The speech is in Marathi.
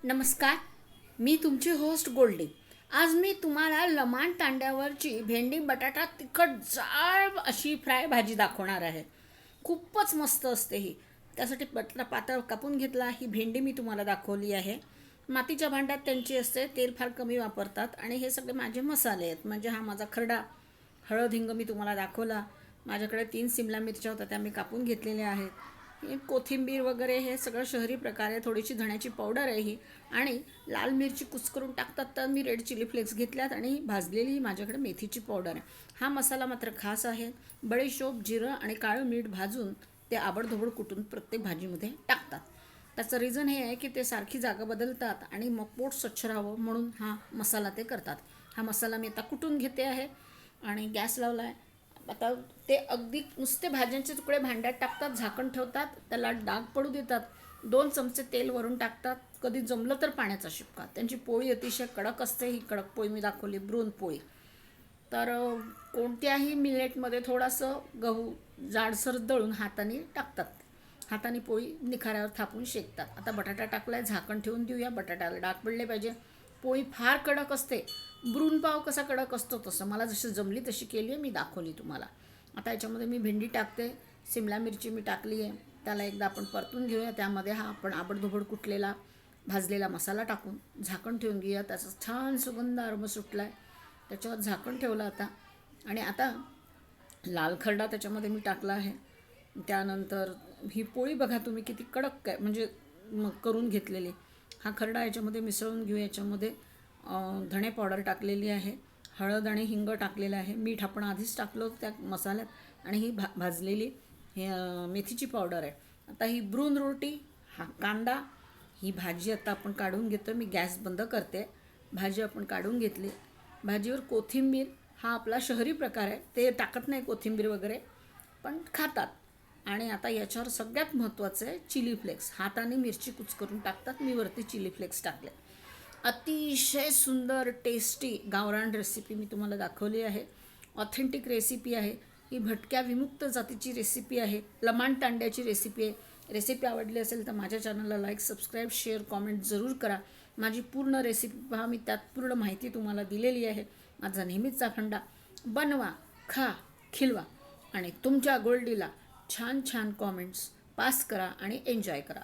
नमस्कार, मी तुमची होस्ट गोल्डी. आज मी तुम्हाला लमाण तांड्यावरची भेंडी बटाटा तिखट जाळ अशी फ्राय भाजी दाखवणार आहे. खूपच मस्त असते ही. त्यासाठी बटाटा पातळ कापून घेतला. ही भेंडी मी तुम्हाला दाखवली आहे. मातीच्या भांड्यात त्यांची असते, तेल फार कमी वापरतात आणि हे सगळे माझे मसाले आहेत. म्हणजे हा माझा खरडा, हळद हिंग मी तुम्हाला दाखवला. माझ्याकडे 3 सिमला मिरच्या होत्या, त्या मी कापून घेतलेल्या आहेत. हे कोथिंबीर वगैरे हे सगळं शहरी प्रकारे, थोडीशी धण्याची पावडर आहे ही, आणि लाल मिरची कुस्करून टाकतात तर मी रेड चिली फ्लेक्स घेतल्यात, आणि भाजलेली माझ्याकडे मेथीची पावडर आहे. हा मसाला मात्र खास आहे. बडीशोप, जिरं आणि काळं मीठ भाजून ते आबडधोबड कुटून प्रत्येक भाजीमध्ये टाकतात. त्याचं रिझन हे आहे की ते सारखी जागा बदलतात आणि मग पोट स्वच्छ राहावं म्हणून हा मसाला ते करतात. हा मसाला मी आता कुटून घेते आहे आणि गॅस लावला आहे. आता ते अगदी नुसते भाज्यांचे तुकडे भांड्यात टाकतात, झाकण ठेवतात, त्याला डाग पडू देतात. 2 चमचे तेल वरून टाकतात, कधी जमलं तर पाण्याचा शिपका. त्यांची पोळी अतिशय कडक असते. ही कडक पोळी मी दाखवली, ब्रून पोळी. तर कोणत्याही मिलेटमध्ये थोडंसं गहू जाडसर दळून हाताने टाकतात. हाताने पोळी निखाऱ्यावर थापून शेकतात. आता बटाटा टाकला आहे, झाकण ठेवून देऊया. बटाट्याला डाग पडले पाहिजे. पोळी फार कडक असते. ब्रून पाव कसा कडक असतो तसं मला जशी जमली तशी केली आहे, मी दाखवली तुम्हाला. आता याच्यामध्ये मी भेंडी टाकते. सिमला मिरची मी टाकली आहे. त्याला एकदा आपण परतून घेऊया. त्यामध्ये हा आपण आबडधोबड कुटलेला भाजलेला मसाला टाकून झाकण ठेवून घेऊया. त्याचा छान सुगंध अर्म सुटला आहे. त्याच्यावर झाकण ठेवलं आता. आणि आता लाल खरडा त्याच्यामध्ये मी टाकला आहे. त्यानंतर ही पोळी बघा तुम्ही किती कडक काय म्हणजे करून घेतलेली. हा खरडा याच्यामध्ये मिसळून घेऊ. याच्यामध्ये धणे पावडर टाकलेली आहे, हळद आणि हिंग टाकलेलं आहे, मीठ आपण आधीच टाकलं होतं त्या मसाल्यात, आणि ही भाजलेली मेथीची पावडर आहे. आता ही ब्रून रोटी, हा कांदा, ही भाजी आता आपण काढून घेतो. मी गॅस बंद करते. भाजी आपण काढून घेतली. भाजीवर कोथिंबीर, हा आपला शहरी प्रकार आहे, ते टाकत नाही कोथिंबीर वगैरे, पण खातात. आणि आता याच्यावर सगळ्यात महत्त्वाचं आहे चिली फ्लेक्स. हाताने मिरची कुचकरून टाकतात, मी वरती चिली फ्लेक्स टाकले. अतिशय सुंदर टेस्टी गावरान रेसिपी मी तुम्हाला दाखवली आहे. ऑथेंटिक रेसिपी आहे ही. भटक्या विमुक्त जातीची रेसिपी आहे. लमाण तांड्याची रेसिपी आहे. रेसिपी आवडली असेल तर माझ्या चॅनलला लाईक, सबस्क्राईब, शेअर, कॉमेंट जरूर करा. माझी पूर्ण रेसिपी पहा, मी त्यात पूर्ण माहिती तुम्हाला दिलेली आहे. माझा नेहमीचा फंडा, बनवा, खा, खिलवा आणि तुमच्या गोल्डीला छान छान कॉमेंट्स पास करा आणि एन्जॉय करा.